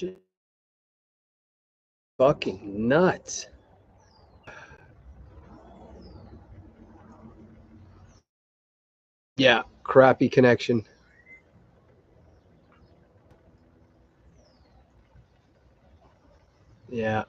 Just fucking nuts. Yeah, crappy connection. Yeah.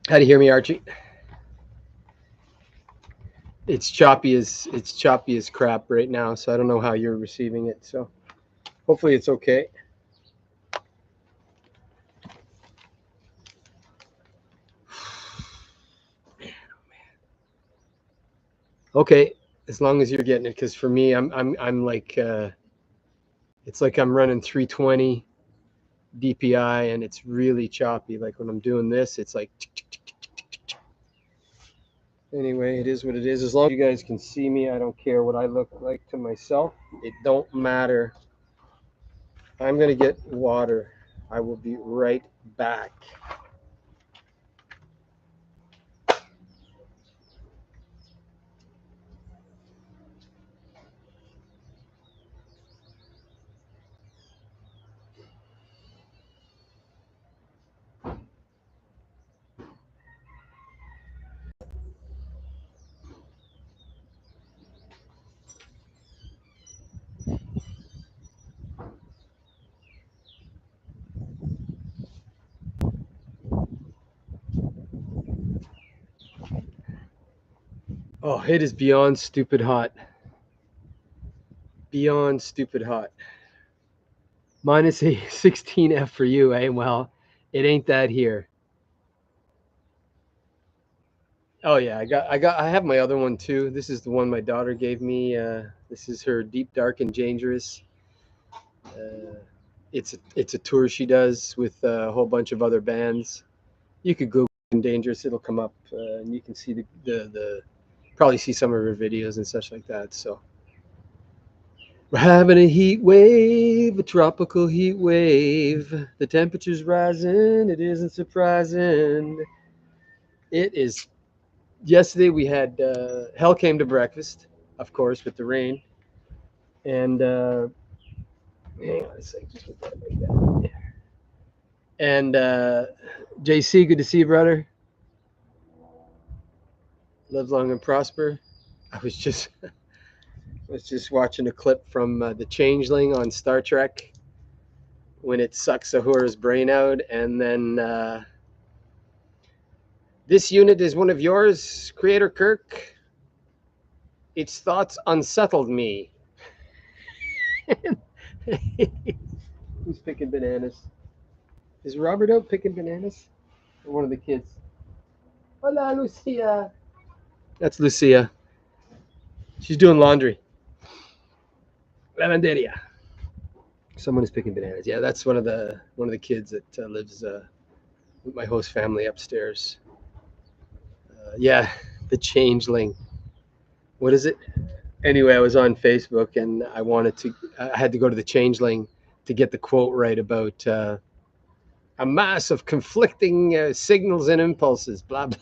How do you hear me, Archie? It's choppy as crap right now, so I don't know how you're receiving it. So hopefully it's okay. Okay, as long as you're getting it, because for me, I'm like it's like I'm running 320 DPI, and it's really choppy. Like when I'm doing this, it's like. Anyway, it is what it is. As long as you guys can see me, I don't care what I look like to myself. It don't matter. I'm gonna get water. I will be right back. Oh, it is beyond stupid hot. Beyond stupid hot. Minus a 16F for you, eh? Well, it ain't that here. Oh yeah, I have my other one too. This is the one my daughter gave me. This is her Deep Dark and Dangerous. Uh, it's a tour she does with a whole bunch of other bands. You could Google Dangerous, it'll come up, and you can see the probably see some of her videos and such like that. So we're having a heat wave, a tropical heat wave. The temperature's rising. It isn't surprising. It is. Yesterday we had hell came to breakfast, of course, with the rain. And hang on a sec, just put that right down there. And JC, good to see you, brother. Live long and prosper. I was just watching a clip from the Changeling on Star Trek when it sucks Uhura's brain out, and then this unit is one of yours, Creator Kirk. Its thoughts unsettled me. Who's picking bananas? Is Robert out picking bananas? Or one of the kids? Hola, Lucia. That's Lucia. She's doing laundry. Lavanderia. Someone is picking bananas. Yeah, that's one of the kids that lives with my host family upstairs. Yeah, the changeling. What is it? Anyway, I was on Facebook and I had to go to the changeling to get the quote right about a mass of conflicting signals and impulses. Blah blah.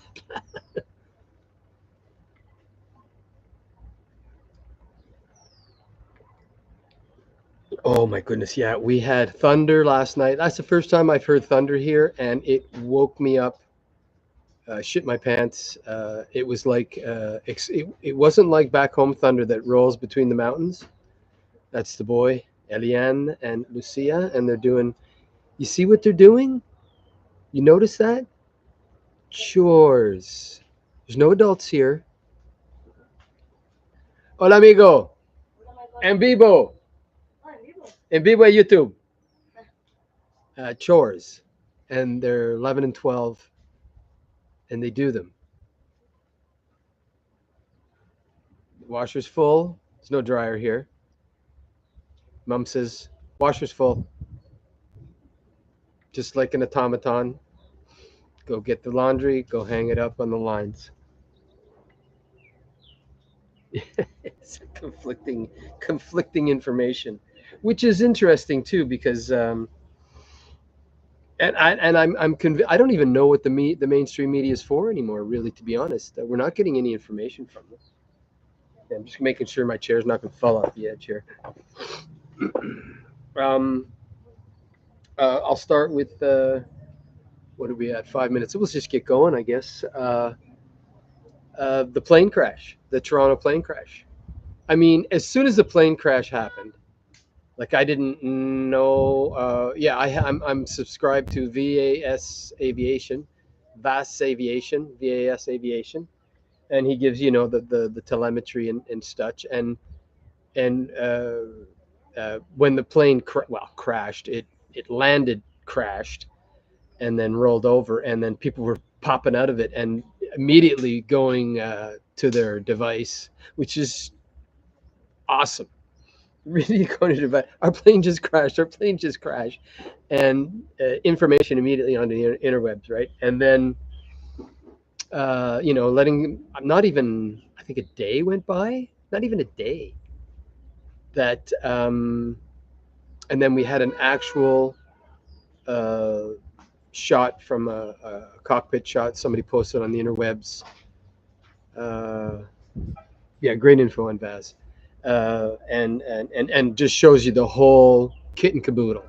Oh my goodness, yeah, we had thunder last night. That's the first time I've heard thunder here, and it woke me up. Shit my pants. It was like it wasn't like back home thunder that rolls between the mountains. That's the boy Eliane and Lucia, and they're doing. You see what they're doing? You notice that? Chores. There's no adults here. Hola, amigo. En vivo. En vivo at YouTube. Chores. And they're 11 and 12. and they do them. The washer's full. There's no dryer here. Mom says, washer's full. Just like an automaton. Go get the laundry, go hang it up on the lines. It's conflicting information, which is interesting too, because I don't even know what the mainstream media is for anymore. Really, to be honest, we're not getting any information from them. I'm just making sure my chair's not going to fall off the edge here. I'll start with what are we at? 5 minutes. So let's just get going, I guess. The plane crash, the Toronto plane crash. I mean, as soon as the plane crash happened, like I didn't know. Yeah, I'm subscribed to VAS Aviation, VAS Aviation, and he gives the telemetry and such. And when the plane crashed, it landed, crashed, and then rolled over, and then people were popping out of it and immediately going to their device, which is awesome. Really going to device. Our plane just crashed. And information immediately on the interwebs, right? And then letting not even, I think a day went by, not even a day. That and then we had an actual shot from a cockpit shot somebody posted on the interwebs. Yeah, great info on VAS, and just shows you the whole kit and caboodle.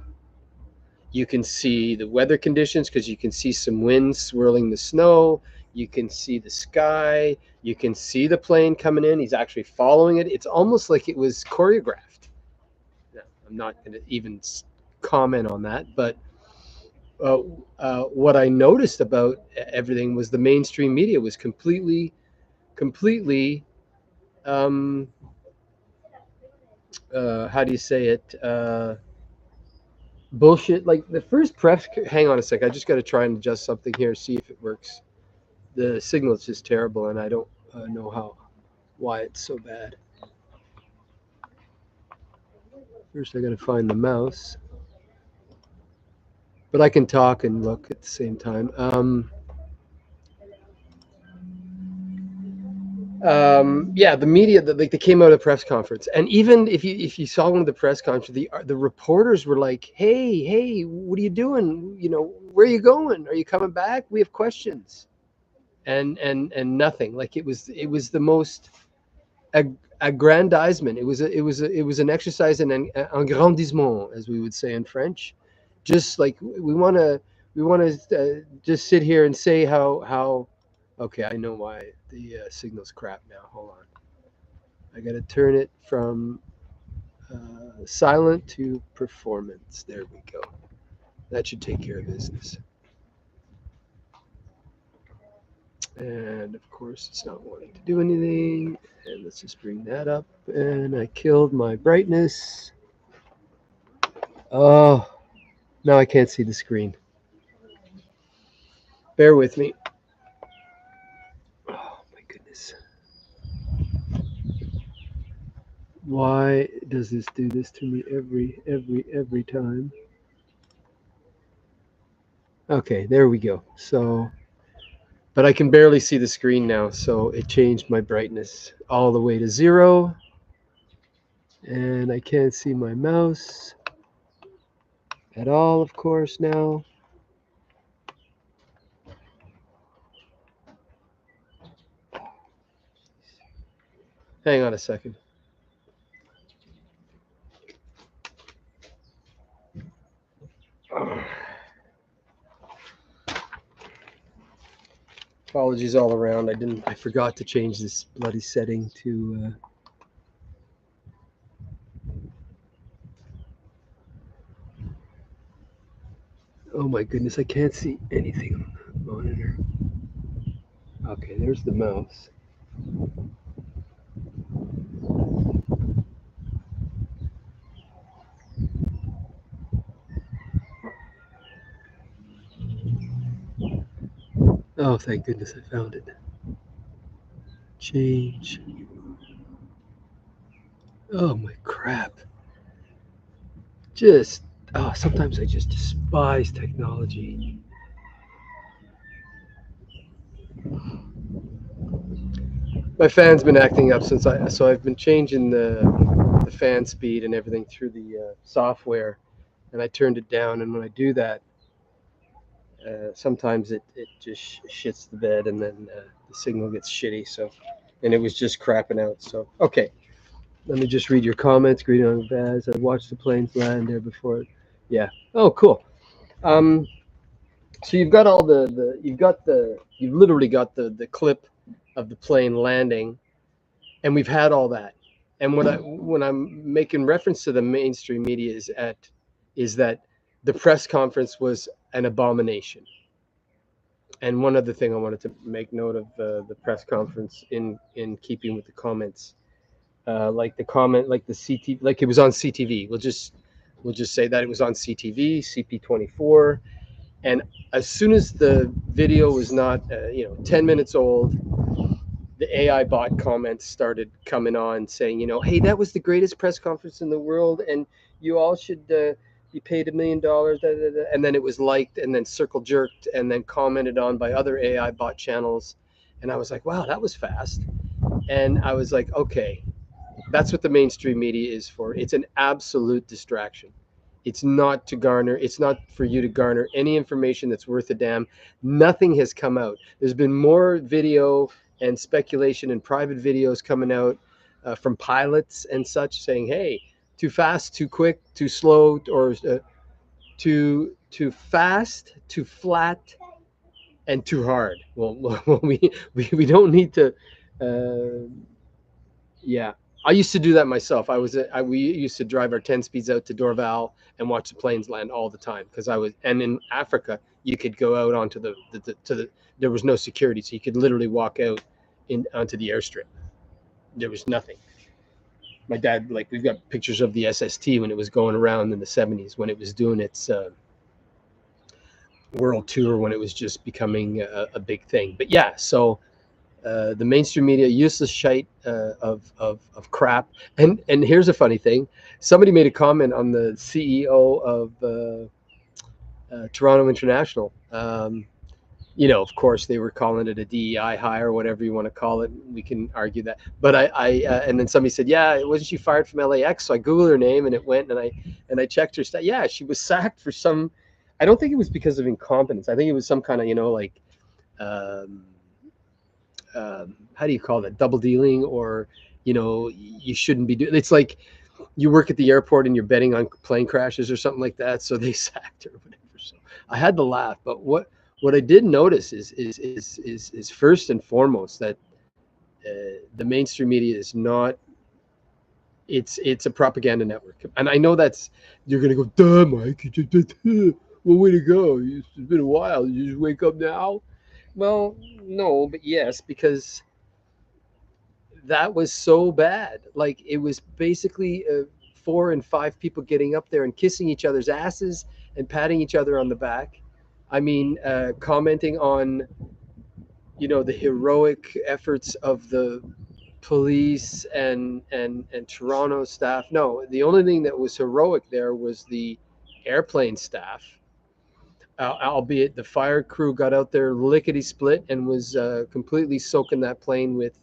You can see the weather conditions because you can see some wind swirling the snow. You can see the sky. You can see the plane coming in. He's actually following it. It's almost like it was choreographed. Now, I'm not going to even comment on that, but what I noticed about everything was the mainstream media was completely how do you say it, bullshit. Like the first press, hang on a sec, I just got to try and adjust something here, see if it works. The signal is just terrible and I don't know why it's so bad. First I got to find the mouse, but I can talk and look at the same time. Yeah, the media, they came out of the press conference, and even if you saw one of the press conference, the reporters were like, hey, what are you doing? Where are you going? Are you coming back? We have questions. And nothing. Like it was the most aggrandizement. It was an exercise in an agrandissement, as we would say in French. Just like we want to just sit here and say how. Okay, I know why the signal's crap now. Hold on. I got to turn it from silent to performance. There we go. That should take care of business. And of course, it's not wanting to do anything. And let's just bring that up. And I killed my brightness. Oh, now I can't see the screen. Bear with me. Oh my goodness. Why does this do this to me every time? Okay, there we go. So, but I can barely see the screen now, so it changed my brightness all the way to 0. And I can't see my mouse at all, of course, now. Hang on a second. Apologies all around. I forgot to change this bloody setting to oh my goodness, I can't see anything on the monitor. Okay, there's the mouse. Oh, thank goodness I found it. Change. Oh my crap. Just sometimes I just despise technology. My fan's been acting up since I've been changing the fan speed and everything through the software, and I turned it down. And when I do that, sometimes it just shits the bed, and then the signal gets shitty. So, and it was just crapping out. So okay, let me just read your comments. Greeting on Baz. I watched the planes land there before. Yeah. Oh, cool. Um, so you've got all you've literally got the clip of the plane landing, and we've had all that. And when I'm making reference to the mainstream media is that the press conference was an abomination. And one other thing I wanted to make note of the press conference in keeping with the comments, like the comment, like the CT, like it was on CTV. We'll just say that it was on CTV, CP24, and as soon as the video was not 10 minutes old, the AI bot comments started coming on saying, hey, that was the greatest press conference in the world, and you all should be paid $1 million. And then it was liked and then circle jerked and then commented on by other AI bot channels. And I was like, wow, that was fast. And I was like, okay, that's what the mainstream media is for. It's an absolute distraction. It's not for you to garner any information that's worth a damn. Nothing has come out. There's been more video and speculation and private videos coming out from pilots and such saying, hey, too fast, too quick, too slow, or too fast, too flat, and too hard. Well, we don't need to. Uh, yeah, I used to do that myself. We used to drive our 10 speeds out to Dorval and watch the planes land all the time because and in Africa you could go out onto there was no security, so you could literally walk out onto the airstrip. There was nothing. My dad, like, we've got pictures of the SST when it was going around in the 70s when it was doing its world tour, when it was just becoming a big thing. But yeah, so the mainstream media, useless shite of crap. And here's a funny thing: somebody made a comment on the CEO of Toronto International. Of course, they were calling it a DEI hire, or whatever you want to call it. We can argue that, but and then somebody said, "Yeah, wasn't she fired from LAX?" So I googled her name, and it went, and I checked her stat. Yeah, she was sacked for some. I don't think it was because of incompetence. I think it was some kind of like. Um, how do you call that, double dealing, or you shouldn't be doing. It's like you work at the airport and you're betting on plane crashes or something like that, so they sacked her or whatever. So I had to laugh. But what I did notice is first and foremost that the mainstream media is not. It's a propaganda network, and I know that's, you're gonna go, duh, Mike. Well, way to go. It's been a while. You just wake up now. Well, no, but yes, because that was so bad. Like, it was basically 4 and 5 people getting up there and kissing each other's asses and patting each other on the back. I mean, commenting on the heroic efforts of the police and Toronto staff. No, the only thing that was heroic there was the airplane staff. Albeit the fire crew got out there lickety split and was completely soaking that plane with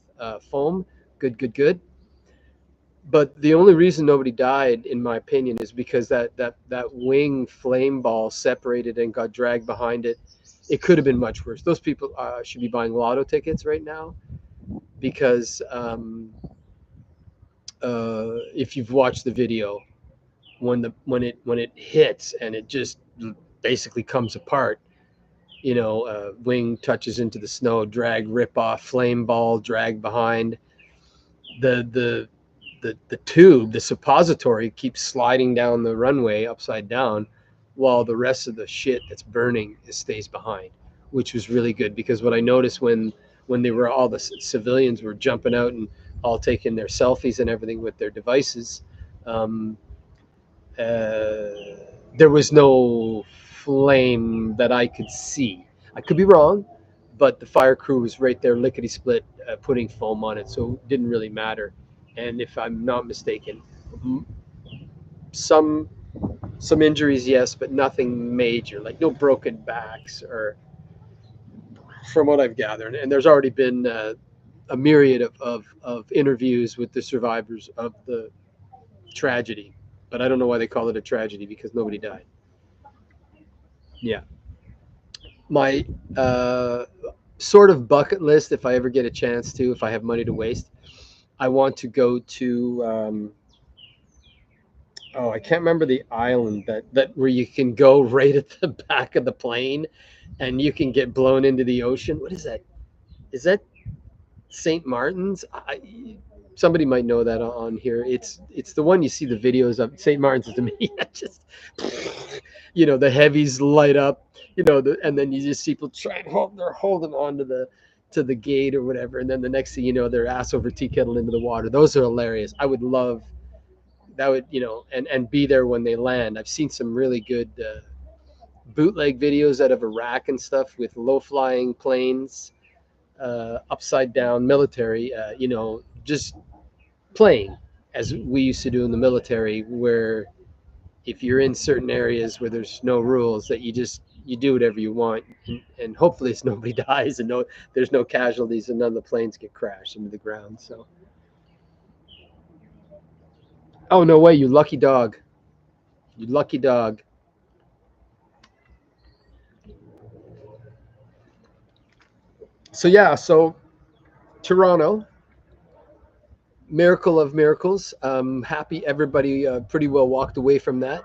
foam. Good, good, good. But the only reason nobody died, in my opinion, is because that wing flame ball separated and got dragged behind it. It could have been much worse. Those people should be buying lotto tickets right now, because if you've watched the video, when it hits and it just basically comes apart, wing touches into the snow, drag, rip off, flame ball, drag behind. The tube, the suppository, keeps sliding down the runway upside down, while the rest of the shit that's burning stays behind, which was really good. Because what I noticed when they were, all the civilians were jumping out and all taking their selfies and everything with their devices, um, there was no flame that I could see. I could be wrong, but the fire crew was right there, lickety split, putting foam on it, so it didn't really matter. And if I'm not mistaken, some some injuries, yes, but nothing major, like no broken backs, or from what I've gathered. And there's already been a myriad of interviews with the survivors of the tragedy, but I don't know why they call it a tragedy, because nobody died. Yeah, my sort of bucket list, if I ever get a chance to, if I have money to waste, I want to go to. Oh, I can't remember the island that where you can go right at the back of the plane, and you can get blown into the ocean. What is that? Is that St. Martin's? Somebody might know that on here. It's the one you see the videos of. St. Martin's to me, just the heavies light up, and then you just see people try and they're holding on to the gate or whatever, and then the next thing you know, they're ass over tea kettle into the water. Those are hilarious. I would love that. Would and be there when they land. I've seen some really good bootleg videos out of Iraq and stuff with low flying planes, upside down military, just playing as we used to do in the military, where if you're in certain areas where there's no rules, that you do whatever you want, and hopefully it's nobody dies, and there's no casualties, and none of the planes get crashed into the ground. So, oh no way, you lucky dog, you lucky dog. So yeah, so Toronto, miracle of miracles. Happy everybody pretty well walked away from that.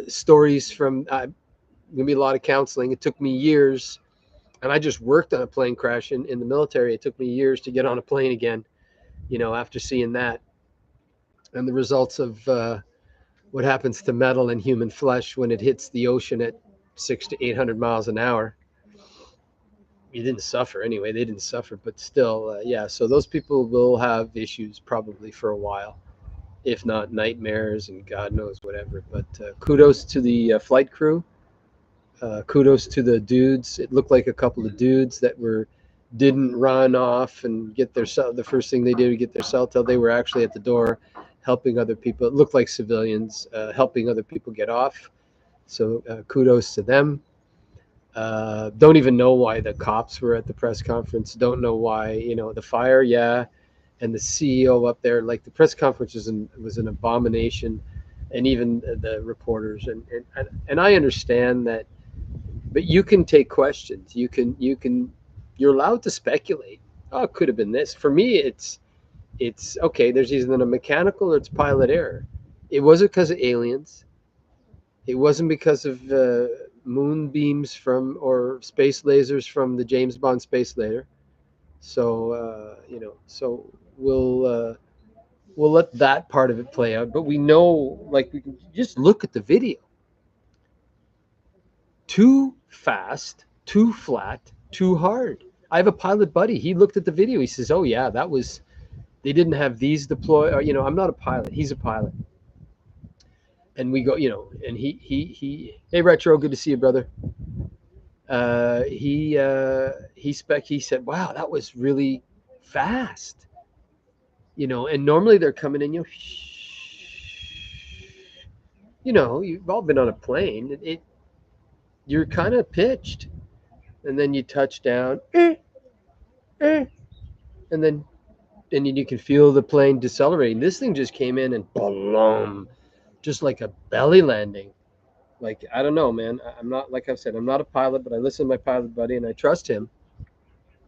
Stories from gonna be a lot of counseling. It took me years, and I just worked on a plane crash in the military. It took me years to get on a plane again, after seeing that, and the results of what happens to metal and human flesh when it hits the ocean at 600 to 800 miles an hour. You didn't suffer anyway. They didn't suffer, but still, yeah. So those people will have issues probably for a while, if not nightmares and God knows whatever. But kudos to the flight crew. Kudos to the dudes. It looked like a couple of dudes that didn't run off and get their cell. The first thing they did to get their cell till they were actually at the door helping other people. It looked like civilians helping other people get off. So kudos to them. Don't even know why the cops were at the press conference. Don't know why, the fire, yeah, and the CEO up there. Like, the press conference was an abomination, and even the reporters. And I understand that, but you can take questions. You're allowed to speculate. Oh, it could have been this. For me, it's okay. There's either a mechanical or it's pilot error. It wasn't because of aliens. It wasn't because of moonbeams from or space lasers from the James Bond space laser. So so we'll let that part of it play out. But we know, like, we can just look at the video. Too fast, too flat, too hard. I have a pilot buddy. He looked at the video. He says, "Oh yeah, that was. They didn't have these deploy. Or, I'm not a pilot. He's a pilot." And we go, and he. Hey, Retro, good to see you, brother. He said, "Wow, that was really fast." And normally they're coming in, you've all been on a plane. You're kind of pitched, and then you touch down, and then you can feel the plane decelerating. This thing just came in and boom, just like a belly landing. Like, I don't know, man. I'm not, like I've said, I'm not a pilot, but I listen to my pilot buddy and I trust him.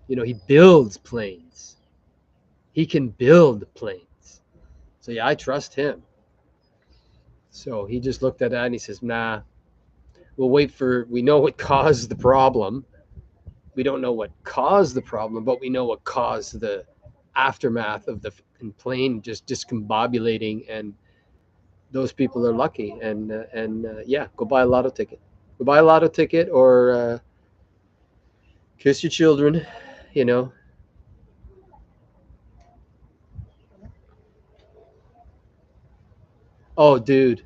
He builds planes. He can build planes. So yeah, I trust him. So he just looked at that and he says, "Nah, we know what caused the problem. We don't know what caused the problem, but we know what caused the aftermath of the plane just discombobulating, and those people are lucky. And yeah, go buy a lotto ticket. Go buy a lotto ticket, or kiss your children, you know." Oh, dude.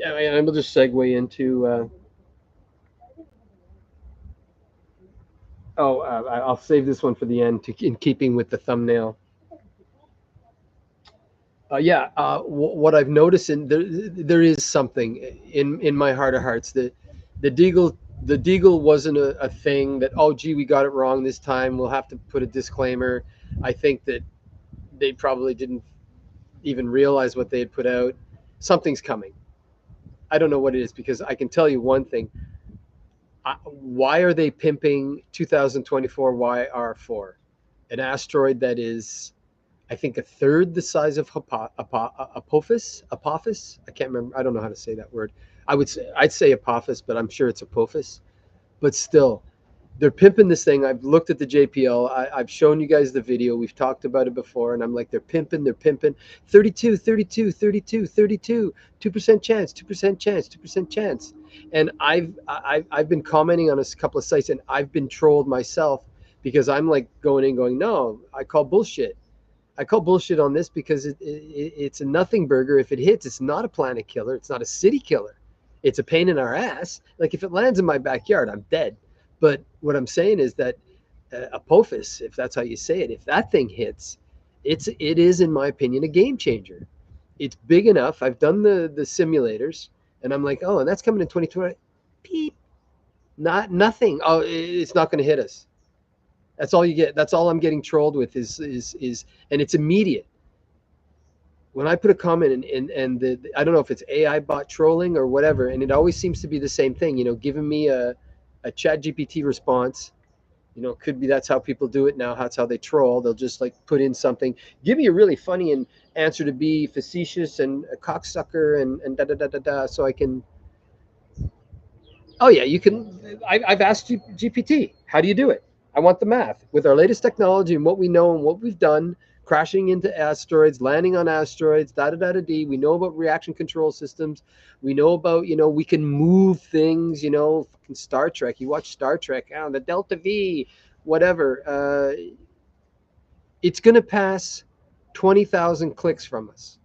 I mean, I'm just segue into Oh, I'll save this one for the end, in keeping with the thumbnail. Yeah, what I've noticed, and there is something in my heart of hearts that the Deagle the Deagle wasn't a thing that, oh gee, we got it wrong this time. We'll have to put a disclaimer. I think that they probably didn't even realize what they had put out. Something's coming. I don't know what it is, because I can tell you one thing. Why are they pimping 2024 YR4, an asteroid that is, I think, a third the size of Apophis. Apophis. I can't remember. I don't know how to say that word. I'd say Apophis, but I'm sure it's Apophis. But still, they're pimping this thing. I've looked at the JPL. I've shown you guys the video. We've talked about it before, and I'm like, they're pimping. 32, 32, 32, 32, 2% chance, 2% chance, 2% chance. And I've been commenting on a couple of sites, and I've been trolled myself, because I'm like going in going, no, I call bullshit. I call bullshit on this, because it's a nothing burger. If it hits, it's not a planet killer. It's not a city killer. It's a pain in our ass. Like, if it lands in my backyard, I'm dead. But what I'm saying is that Apophis, if that's how you say it, if that thing hits, it is, in my opinion, a game changer. It's big enough. I've done the simulators, and I'm like, oh, and that's coming in 2020. Peep, not nothing. Oh, it's not going to hit us. That's all you get. That's all I'm getting trolled with, is, and it's immediate. When I put a comment in, I don't know if it's AI bot trolling or whatever, and it always seems to be the same thing. Giving me a Chat GPT response. It could be that's how people do it now. That's how they troll. They'll just like put in something, give me a really funny and answer to be facetious and a cocksucker and da da da da da. So I can. Oh yeah, you can. I've asked GPT, how do you do it? I want the math. With our latest technology and what we know and what we've done, crashing into asteroids, landing on asteroids, da da da da d. We know about reaction control systems. We know about, we can move things. Fucking Star Trek. You watch Star Trek, the Delta V, whatever. It's gonna pass 20,000 clicks from us.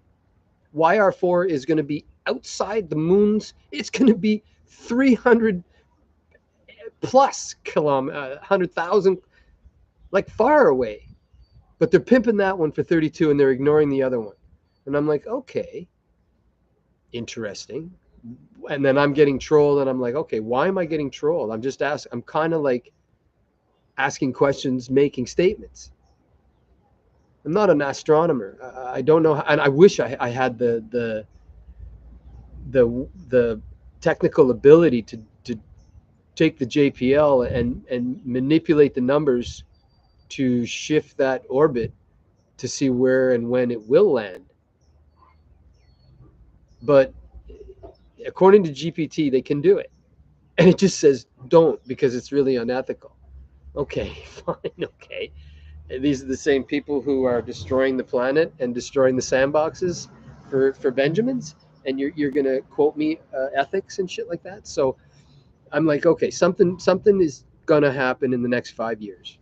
YR4 is going to be outside the moons. It's going to be 300 plus kilometers, 100,000, like far away. But they're pimping that one for 32, and they're ignoring the other one. And I'm like, okay, interesting. And then I'm getting trolled, and I'm like, okay, why am I getting trolled? I'm just asking. I'm kind of like asking questions, making statements. I'm not an astronomer. I don't know, and I wish I had the technical ability to take the JPL and manipulate the numbers to shift that orbit to see where and when it will land. But according to GPT, they can do it. And it just says don't, because it's really unethical. Okay, fine, okay. And these are the same people who are destroying the planet and destroying the sandboxes for Benjamins. And you're going to quote me ethics and shit like that. So I'm like, okay, something is going to happen in the next 5 years.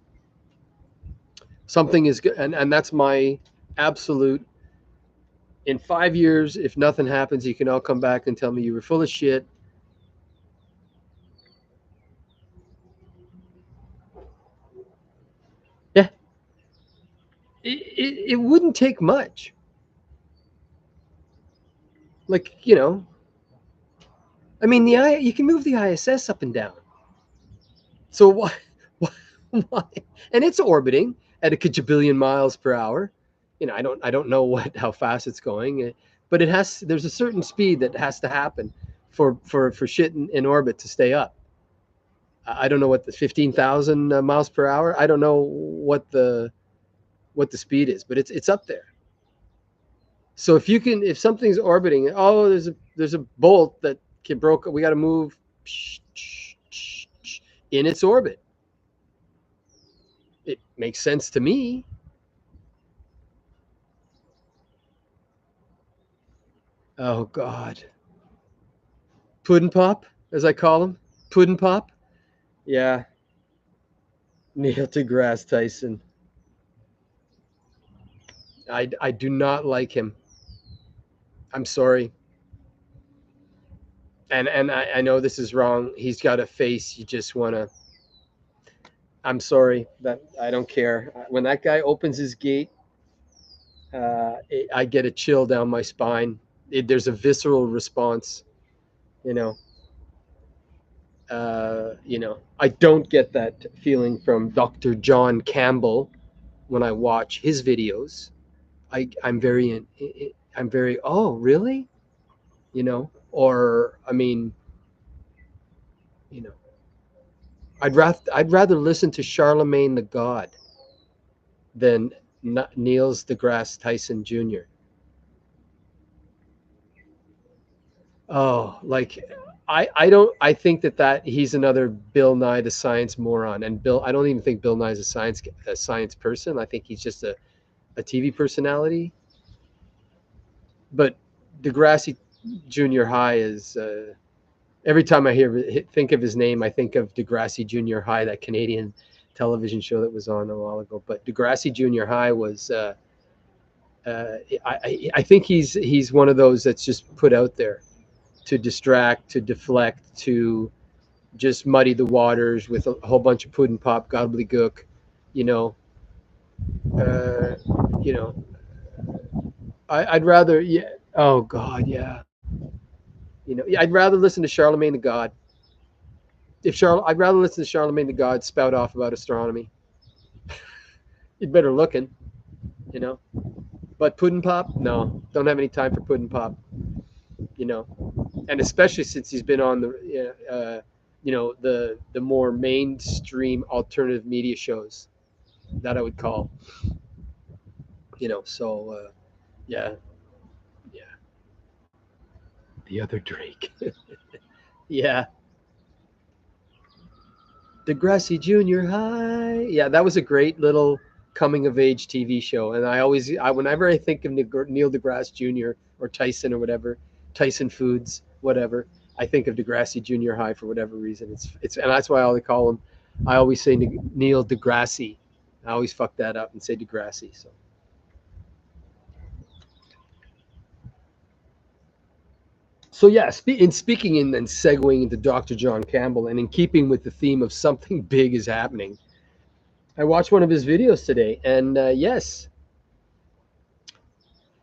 Something is, and that's my absolute. In 5 years, if nothing happens, you can all come back and tell me you were full of shit. Yeah, it wouldn't take much. Like, I mean, you can move the ISS up and down. So why, why, why? And it's orbiting at a kajabillion miles per hour. I don't know how fast it's going, but it has. There's a certain speed that has to happen for shit in orbit to stay up. I don't know what the 15,000 miles per hour. I don't know what the speed is, but it's up there. So if something's orbiting, oh, there's a bolt that can broke. We got to move in its orbit. It makes sense to me. Oh God, Puddin Pop, as I call him, Puddin Pop. Yeah, Neil deGrasse Tyson. I do not like him. I'm sorry. And I know this is wrong. He's got a face you just want to. I'm sorry that I don't care. When that guy opens his gate, I get a chill down my spine. There's a visceral response, you know. I don't get that feeling from Dr. John Campbell when I watch his videos. I'm very, oh, really? Or I mean, you know, I'd rather listen to Charlemagne the God than Niels deGrasse Tyson Jr. Oh, like I don't I think that he's another Bill Nye the Science moron. And I don't even think Bill Nye's a science person. I think he's just a TV personality. But Degrassi Junior High is every time I think of his name, I think of Degrassi Junior High, that Canadian television show that was on a while ago. But Degrassi Junior High was I think he's one of those that's just put out there to distract, to deflect, to just muddy the waters with a whole bunch of pudding pop gobbledygook, you know. Uh, you know, I'd rather, yeah. Oh God, yeah. Yeah, I'd rather listen to Charlemagne the God. I'd rather listen to Charlemagne the God spout off about astronomy. You'd better looking, you know. But pudding pop, no, don't have any time for pudding pop, you know. And especially since he's been on the more mainstream alternative media shows that I would call, So yeah, yeah, the other Drake, yeah, Degrassi Junior High, yeah, that was a great little coming of age TV show. And whenever I think of Neil deGrasse Jr. or Tyson or whatever, Tyson Foods, whatever, I think of Degrassi Junior High for whatever reason. And that's why I always call him. I always say Neil deGrasse. I always fuck that up and say Degrassi. So yeah, speaking and segueing into Dr. John Campbell, and in keeping with the theme of something big is happening, I watched one of his videos today, and yes,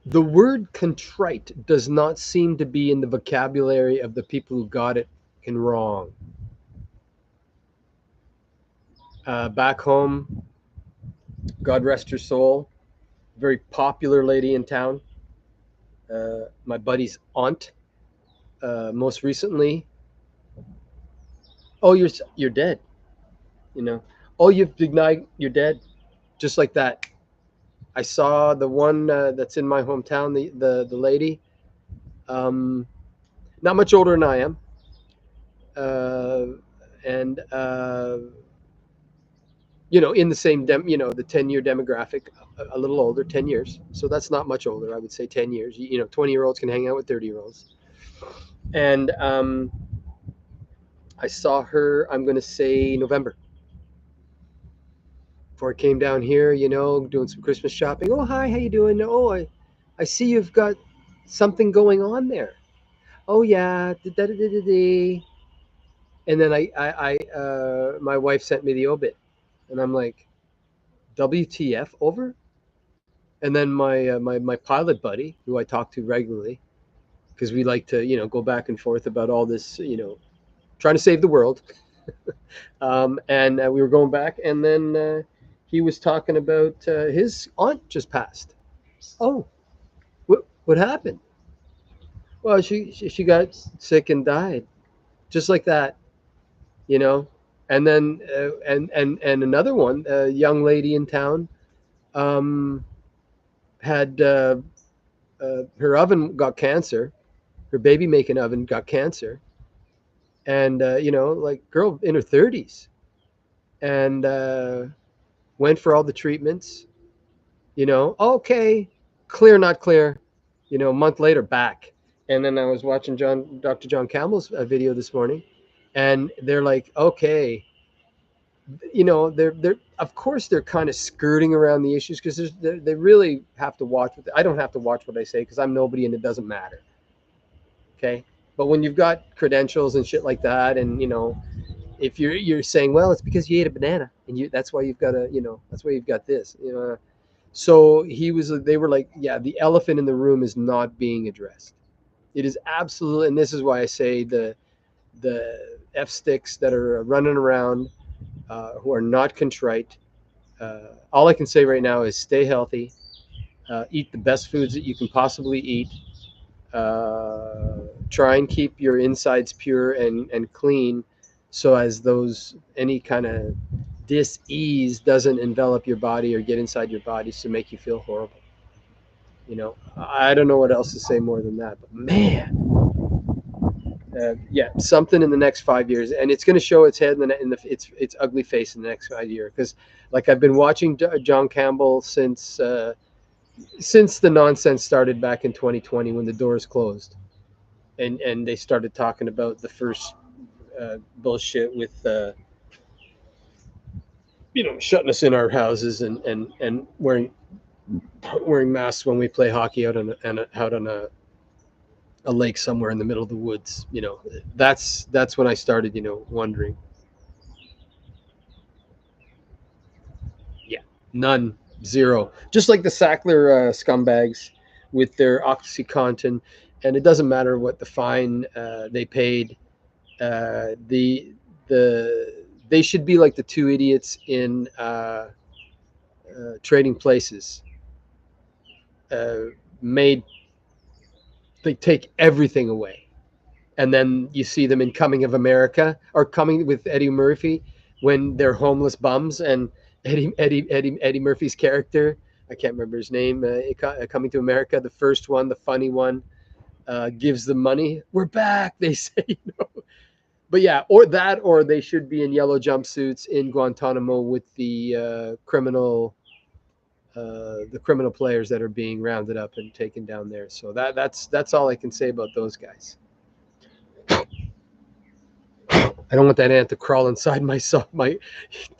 the word contrite does not seem to be in the vocabulary of the people who got it in wrong. Back home, God rest her soul, very popular lady in town. My buddy's aunt, most recently. Oh, you're dead. You know. Oh, you've denied you're dead, just like that. I saw the one that's in my hometown. The lady, um, not much older than I am, uh, and in the same the 10-year demographic, a little older, 10 years. So that's not much older. I would say 10 years. 20-year-olds can hang out with 30-year-olds. And I saw her. I'm going to say November. Before I came down here, doing some Christmas shopping. Oh, hi, how you doing? Oh, I see you've got something going on there. Oh yeah, da-da-da-da-da. And then my wife sent me the obit, and I'm like, WTF over? And then my pilot buddy, who I talk to regularly, because we like to go back and forth about all this, trying to save the world. And we were going back, and then he was talking about his aunt just passed. Oh, what happened? Well, she got sick and died, just like that, you know. And then and another one, a young lady in town, um, had her oven got cancer. Her baby making oven got cancer, and like girl in her 30s, and went for all the treatments. Okay, clear, not clear. A month later, back. And then I was watching Dr. John Campbell's video this morning, and they're like, okay, they're of course they're kind of skirting around the issues, because they really have to watch. I don't have to watch what I say because I'm nobody and it doesn't matter. Okay, but when you've got credentials and shit like that, and If you're saying, well, it's because you ate a banana and that's why you've got that's why you've got this. So they were like, yeah, the elephant in the room is not being addressed. It is absolutely, and this is why I say the F sticks that are running around, who are not contrite. All I can say right now is stay healthy, eat the best foods that you can possibly eat, try and keep your insides pure and clean, so as those any kind of dis-ease doesn't envelop your body or get inside your body to make you feel horrible. I don't know what else to say more than that, but man, yeah, something in the next 5 years, and it's going to show its head its ugly face in the next 5 years. Because, like, I've been watching John Campbell since the nonsense started back in 2020 when the doors closed, and they started talking about the first bullshit with shutting us in our houses and wearing masks when we play hockey out on a lake somewhere in the middle of the woods. That's when I started wondering. Yeah, none, zero. Just like the Sackler scumbags with their OxyContin, and it doesn't matter what the fine they paid. They should be like the two idiots in Trading Places. Made They take everything away, and then you see them in Coming of America or Coming with Eddie Murphy when they're homeless bums, and Eddie Murphy's character, I can't remember his name, Coming to America, the first one, the funny one, gives them money. We're back, they say. But yeah, or they should be in yellow jumpsuits in Guantanamo with the criminal players that are being rounded up and taken down there. So that's all I can say about those guys. I don't want that ant to crawl inside my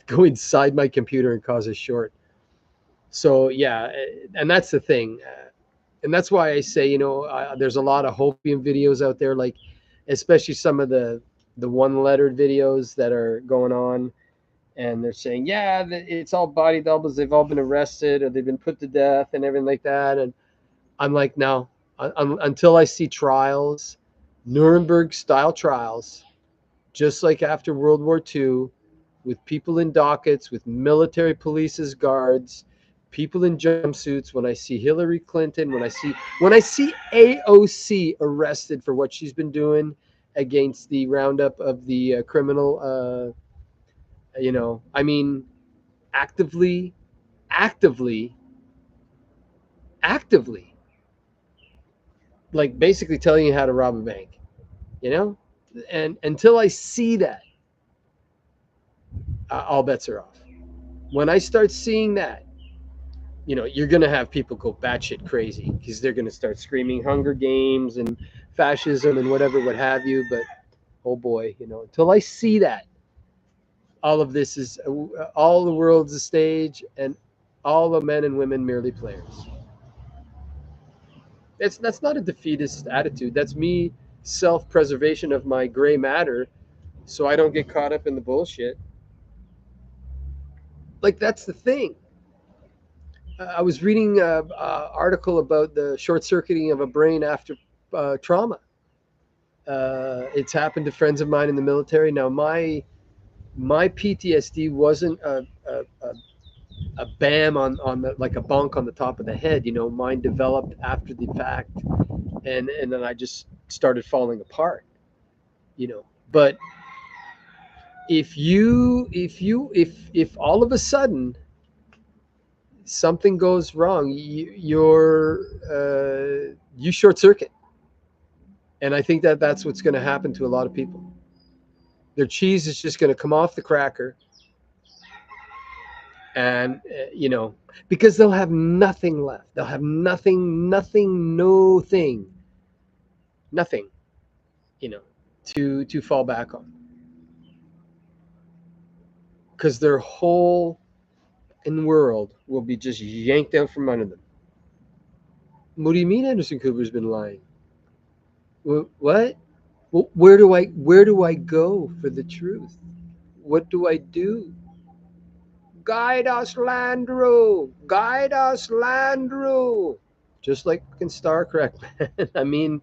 go inside my computer and cause a short. So yeah, and that's the thing, and that's why I say there's a lot of hopium videos out there, like especially some of the one lettered videos that are going on, and they're saying, yeah, it's all body doubles, they've all been arrested or they've been put to death and everything like that, and I'm like, no, until I see trials, Nuremberg style trials, just like after World War II, with people in dockets, with military police as guards, people in jumpsuits. When I see Hillary Clinton, when I see AOC arrested for what she's been doing against the roundup of the criminal, I mean, actively, actively, actively, like basically telling you how to rob a bank, you know? And until I see that, all bets are off. When I start seeing that, you're going to have people go batshit crazy because they're going to start screaming Hunger Games and fascism and whatever, what have you. But oh boy, until I see that, all of this is all the world's a stage and all the men and women merely players. That's not a defeatist attitude. That's me self-preservation of my gray matter so I don't get caught up in the bullshit. Like that's the thing. I was reading an article about the short circuiting of a brain after trauma. It's happened to friends of mine in the military. Now, my PTSD wasn't a bam on like a bonk on the top of the head. Mine developed after the fact, and then I just started falling apart. But if all of a sudden something goes wrong, you short circuit, and I think that's what's going to happen to a lot of people. Their cheese is just going to come off the cracker, and because they'll have nothing left. They'll have nothing, no thing, nothing, you know, to fall back on, because their whole in world will be just yanked out from under them. What do you mean Anderson Cooper's been lying? What? Where do I go for the truth? What do I do? Guide us, Landru! Guide us, Landru! Just like in Star Trek, man. I mean,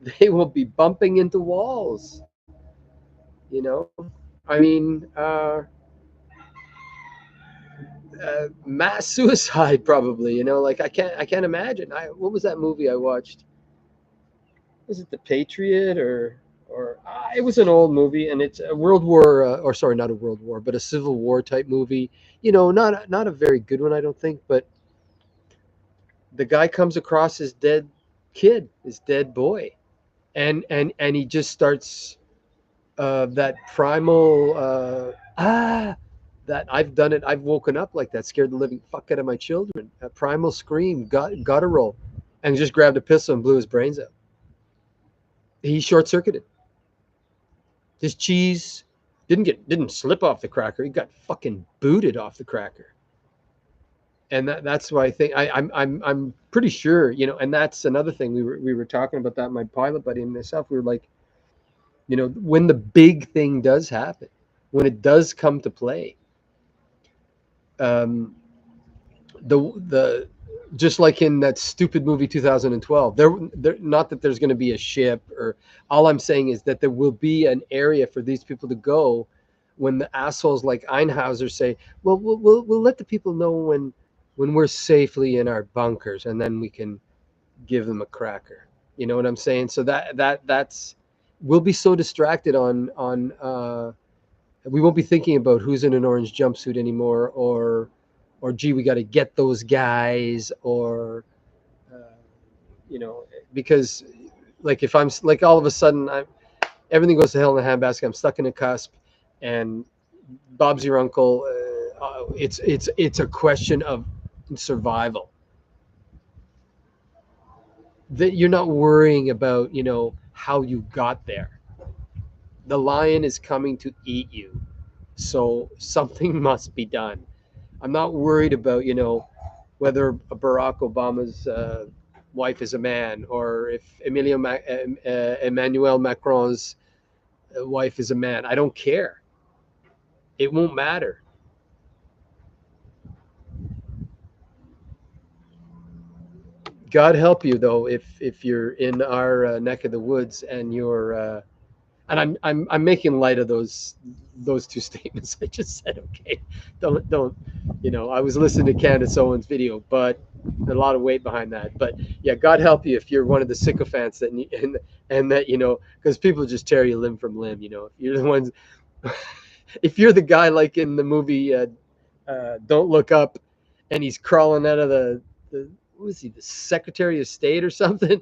they will be bumping into walls. You know, I mean, mass suicide probably. You know, like I can't imagine. What was that movie I watched? Was it The Patriot or it was an old movie, and it's a World War, or sorry, not a World War, but a Civil War type movie. You know, not a very good one, I don't think. But the guy comes across his dead kid, his dead boy, and he just starts that primal that I've done it. I've woken up like that, scared the living fuck out of my children. A primal scream, guttural, and just grabbed a pistol and blew his brains out. He short circuited. His cheese didn't slip off the cracker. He got fucking booted off the cracker. And that's why I think I'm pretty sure, you know. And that's another thing we were talking about that, my pilot buddy and myself. We were like, you know, when the big thing does happen, when it does come to play, um, the just like in that stupid movie 2012, there not that there's going to be a ship, or all I'm saying is that there will be an area for these people to go when the assholes like Einhauser say, well, we'll let the people know when we're safely in our bunkers, and then we can give them a cracker. You know what I'm saying? So that's we'll be so distracted on we won't be thinking about who's in an orange jumpsuit anymore, or gee, we got to get those guys, or uh, you know, because like if I'm like all of a sudden everything goes to hell in a handbasket, I'm stuck in a cusp, and Bob's your uncle. It's a question of survival, that you're not worrying about, you know, how you got there. The lion is coming to eat you, so something must be done. I'm not worried about, you know, whether Barack Obama's wife is a man, or if Emmanuel Macron's wife is a man. I don't care. It won't matter. God help you though, if you're in our neck of the woods, and you're and I'm making light of those two statements I just said. Okay, don't, you know, I was listening to Candace Owens' video, but a lot of weight behind that. But yeah, God help you if you're one of the sycophants that and that, you know, because people just tear you limb from limb. You know, if you're the ones, if you're the guy like in the movie Don't Look Up, and he's crawling out of the what was he, the Secretary of State or something,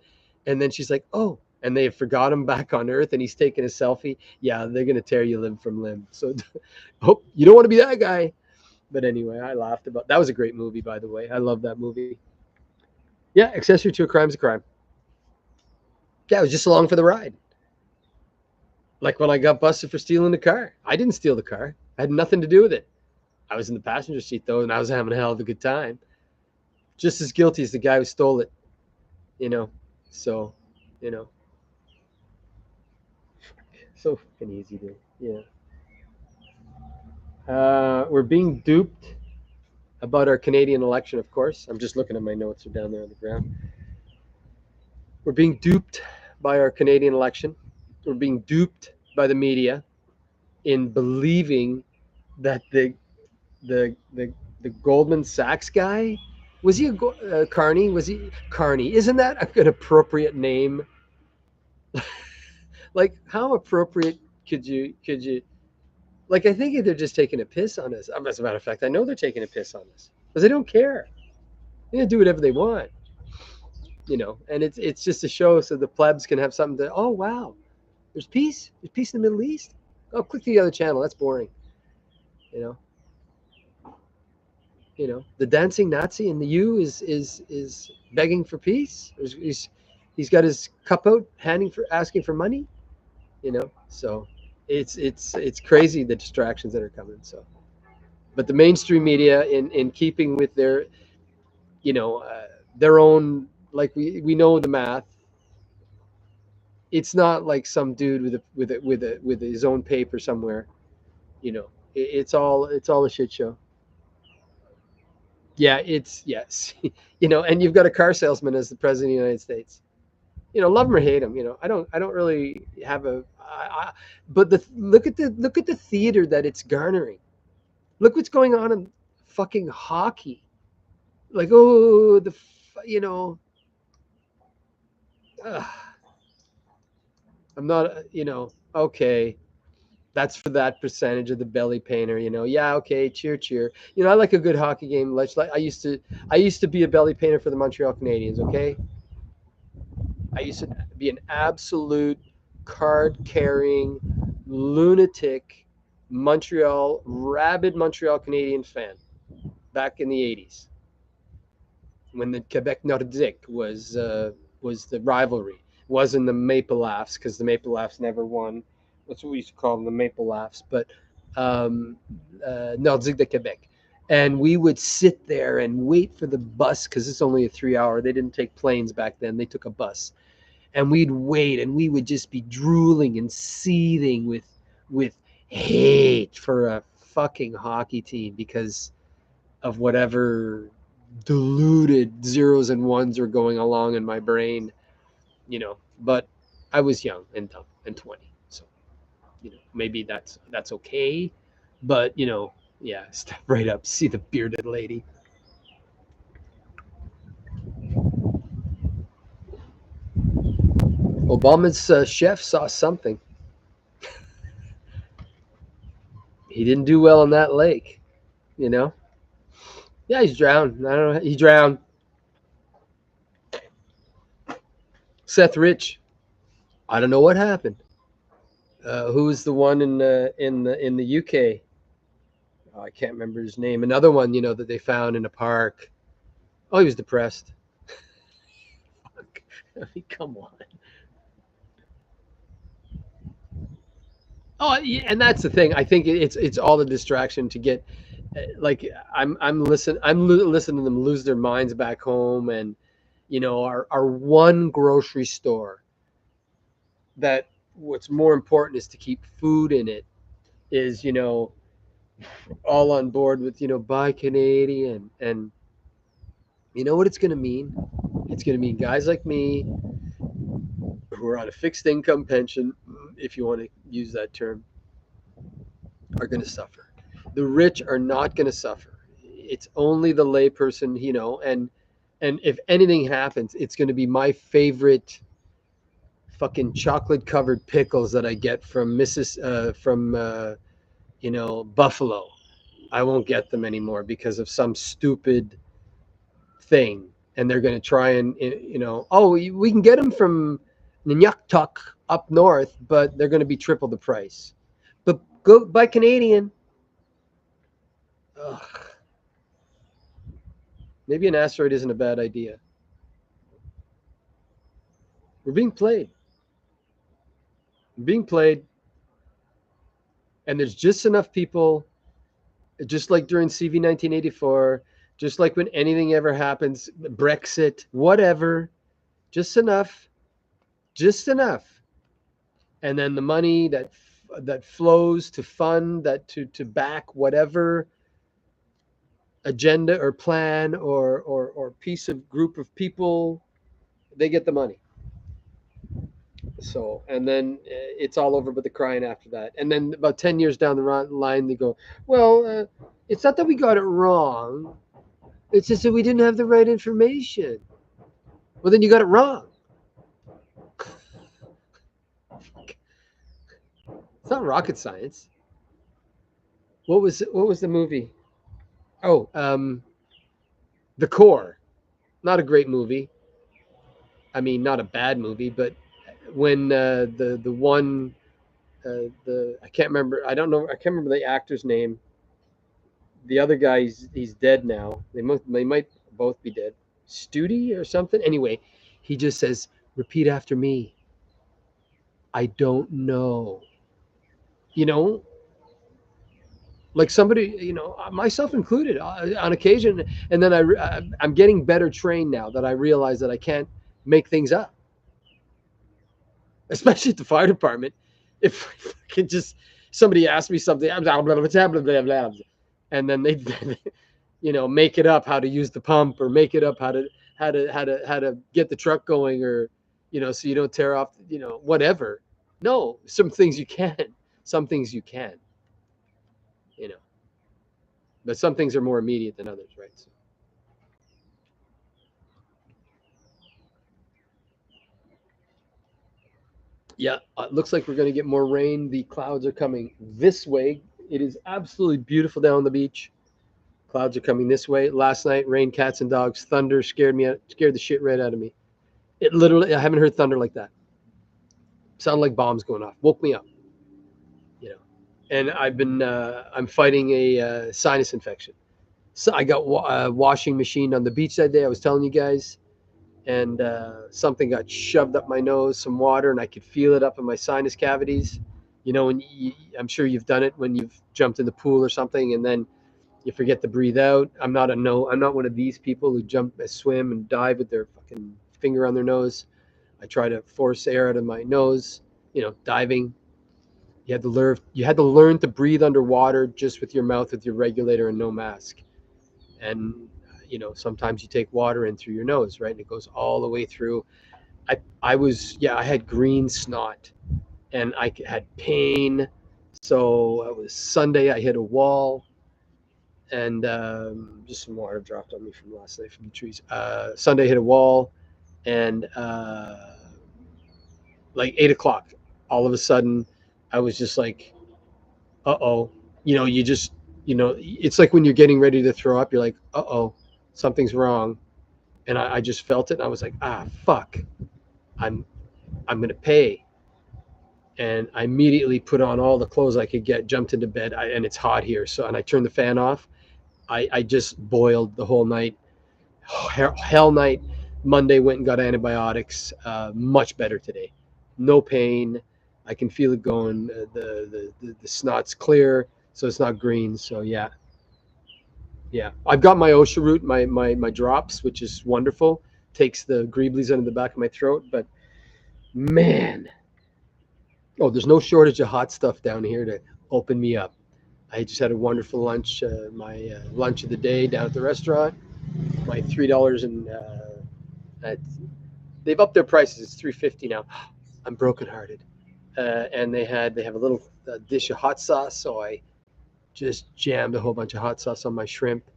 and then she's like, oh, and they forgot him back on Earth, and he's taking a selfie. Yeah, they're gonna tear you limb from limb. So hope you don't want to be that guy. But anyway, I laughed about that. Was a great movie, by the way. I love that movie. Yeah, accessory to a crime's a crime. Yeah, I was just along for the ride. Like when I got busted for stealing the car. I didn't steal the car. I had nothing to do with it. I was in the passenger seat though, and I was having a hell of a good time. Just as guilty as the guy who stole it, you know. So, you know, so fucking easy to, yeah. We're being duped about our Canadian election, of course. I'm just looking at my notes, are down there on the ground. We're being duped by our Canadian election. We're being duped by the media in believing that the Goldman Sachs guy, was he Carney? Was he Carney? Isn't that an appropriate name? Like, how appropriate could you like? I think they're just taking a piss on us. As a matter of fact, I know they're taking a piss on us because they don't care. They can do whatever they want, you know. And it's just a show so the plebs can have something to. Oh wow, there's peace. There's peace in the Middle East. Oh, click the other channel. That's boring, you know. You know, the dancing Nazi in the U is begging for peace. He's got his cup out, handing for asking for money. You know, so it's crazy the distractions that are coming. So, but the mainstream media, in keeping with their, you know, their own, like we know the math. It's not like some dude with his own paper somewhere, you know. It's all a shit show. Yeah, it's yes, and you've got a car salesman as the president of the United States. Love him or hate him. I don't really have but look at the theater that it's garnering. Look what's going on in fucking hockey. Like, oh, you know, ugh, I'm not, okay. That's for that percentage of the belly painter. Yeah, okay, cheer, cheer. I like a good hockey game. Like I used to be a belly painter for the Montreal Canadiens. Okay, I used to be an absolute card carrying lunatic rabid Montreal Canadian fan back in the '80s when the Quebec Nordique was the rivalry. Wasn't the Maple Laughs because the Maple Laughs never won. That's what we used to call them, the Maple Laughs. But um, Nordique de Quebec. And we would sit there and wait for the bus because it's only a 3 hour. They didn't take planes back then. They took a bus, and we'd wait, and we would just be drooling and seething with hate for a fucking hockey team because of whatever diluted zeros and ones are going along in my brain. But I was young and dumb and 20, so maybe that's okay. But yeah, step right up, see the bearded lady. Obama's chef saw something. He didn't do well in that lake. You know. Yeah, he's drowned. I don't know. He drowned. Seth Rich. I don't know what happened. Who's the one in the UK? Oh, I can't remember his name. Another one, that they found in a park. Oh, he was depressed. Fuck. I mean, come on. Oh, yeah, and that's the thing. I think it's all the distraction to get. Like I'm listening to them lose their minds back home, and our one grocery store that what's more important is to keep food in it is all on board with buy Canadian, and you know what it's going to mean. It's going to mean guys like me who are on a fixed income pension, if you want to use that term, are going to suffer. The rich are not going to suffer. It's only the layperson, and if anything happens, it's going to be my favorite fucking chocolate covered pickles that I get from Buffalo. I won't get them anymore because of some stupid thing, and they're going to try and oh, we can get them from Nanyaktuk up north, but they're going to be triple the price. But go buy Canadian. Ugh. Maybe an asteroid isn't a bad idea. We're being played. We're being played, and there's just enough people, just like during CV 1984, just like when anything ever happens, Brexit, whatever, just enough, just enough, and then the money that flows to fund that to back whatever agenda or plan or piece of group of people, they get the money. So, and then it's all over but the crying after that. And then about 10 years down the line, they go, well, it's not that we got it wrong. It's just that we didn't have the right information. Well, then you got it wrong. It's not rocket science. What was the movie? Oh, The Core. Not a great movie. I mean, not a bad movie, but when the one the I can't remember. I can't remember the actor's name. The other guy, he's dead now. They might both be dead. Studi or something. Anyway, he just says, "Repeat after me. I don't know." You know, like somebody, myself included, on occasion. And then I'm getting better trained now that I realize that I can't make things up, especially at the fire department. If I can just somebody asked me something, blah, blah, blah, blah, blah, blah, and then they make it up how to use the pump, or make it up how to get the truck going, or so you don't tear off, whatever. No, some things you can, some things you can, you know, but some things are more immediate than others, right? So, yeah, it looks like we're going to get more rain. The clouds are coming this way. It is absolutely beautiful down on the beach. Clouds are coming this way. Last night, rain, cats and dogs, thunder scared the shit right out of me. It literally, I haven't heard thunder like that. Sounded like bombs going off. Woke me up, you know. And I'm fighting a sinus infection. So I got a washing machine on the beach that day. I was telling you guys, and something got shoved up my nose, some water, and I could feel it up in my sinus cavities. When I'm sure you've done it when you've jumped in the pool or something, and then you forget to breathe out. I'm not one of these people who swim and dive with their fucking finger on their nose. I try to force air out of my nose. Diving. You had to learn to breathe underwater just with your mouth, with your regulator and no mask. And sometimes you take water in through your nose, right? And it goes all the way through. I had green snot, and I had pain. So it was Sunday. I hit a wall, and just some water dropped on me from last night from the trees. Sunday hit a wall, and like 8 o'clock, all of a sudden, I was just like, "Uh oh," You just, it's like when you're getting ready to throw up, you're like, "Uh oh, something's wrong," and I just felt it, and I was like, "Ah, fuck, I'm gonna pay." And I immediately put on all the clothes I could get, jumped into bed, and it's hot here, and I turned the fan off. I just boiled the whole night, hell night. Monday went and got antibiotics. Much better today. No pain. I can feel it going. The snot's clear, so it's not green. So yeah, yeah. I've got my OSHA root, my drops, which is wonderful. Takes the greeblies out of the back of my throat. But man, oh, there's no shortage of hot stuff down here to open me up. I just had a wonderful lunch, my lunch of the day down at the restaurant. My $3 and they've upped their prices. It's $3.50 now. I'm brokenhearted. And they have a little dish of hot sauce, so I just jammed a whole bunch of hot sauce on my shrimp,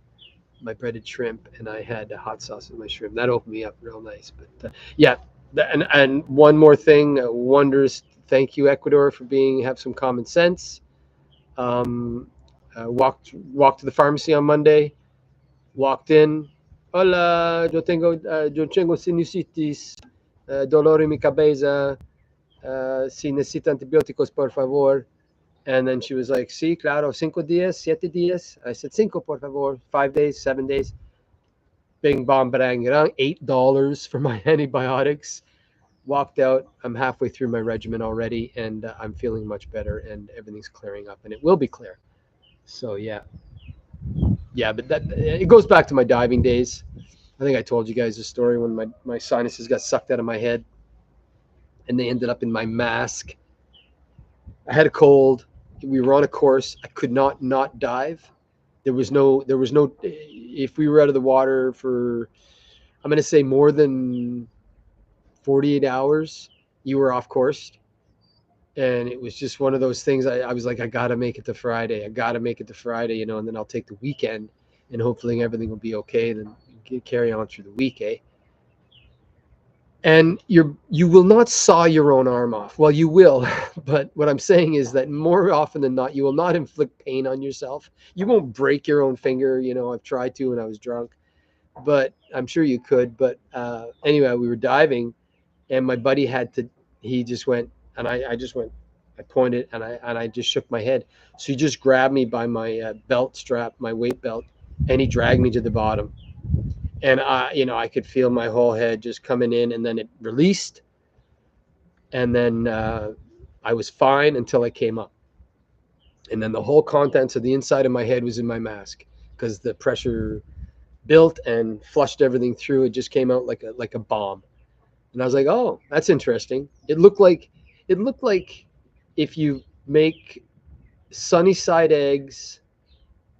my breaded shrimp, and I had hot sauce on my shrimp. That opened me up real nice. But yeah, and one more thing, wonders. Thank you, Ecuador, for have some common sense. Walked to the pharmacy on Monday. Walked in. Hola, yo tengo sinusitis, dolor en mi cabeza. Si necesita antibióticos, por favor. And then she was like, sí, claro, 5 días, 7 días. I said, 5, por favor, 5 days, 7 days. Bing, bong, bang, $8 for my antibiotics. Walked out. I'm halfway through my regimen already, and I'm feeling much better, and everything's clearing up, and it will be clear. So yeah, but it goes back to my diving days. I think I told you guys the story when my sinuses got sucked out of my head, and they ended up in my mask. I had a cold. We were on a course. I could not dive. There was no. If we were out of the water for, I'm going to say, more than 48 hours, you were off course. And it was just one of those things. I was like, I got to make it to Friday. And then I'll take the weekend, and hopefully everything will be okay. Then carry on through the week, eh? And you will not saw your own arm off. Well, you will, but what I'm saying is that more often than not, you will not inflict pain on yourself. You won't break your own finger. I've tried to when I was drunk, but I'm sure you could. But anyway, we were diving, and my buddy he just went, and I just went, I pointed, and I just shook my head. So he just grabbed me by my belt strap, my weight belt, and he dragged me to the bottom. And I could feel my whole head just coming in, and then it released. And then I was fine until I came up. And then the whole contents of the inside of my head was in my mask, because the pressure built and flushed everything through. It just came out like a bomb. And I was like, oh, that's interesting. It looked like if you make sunny side eggs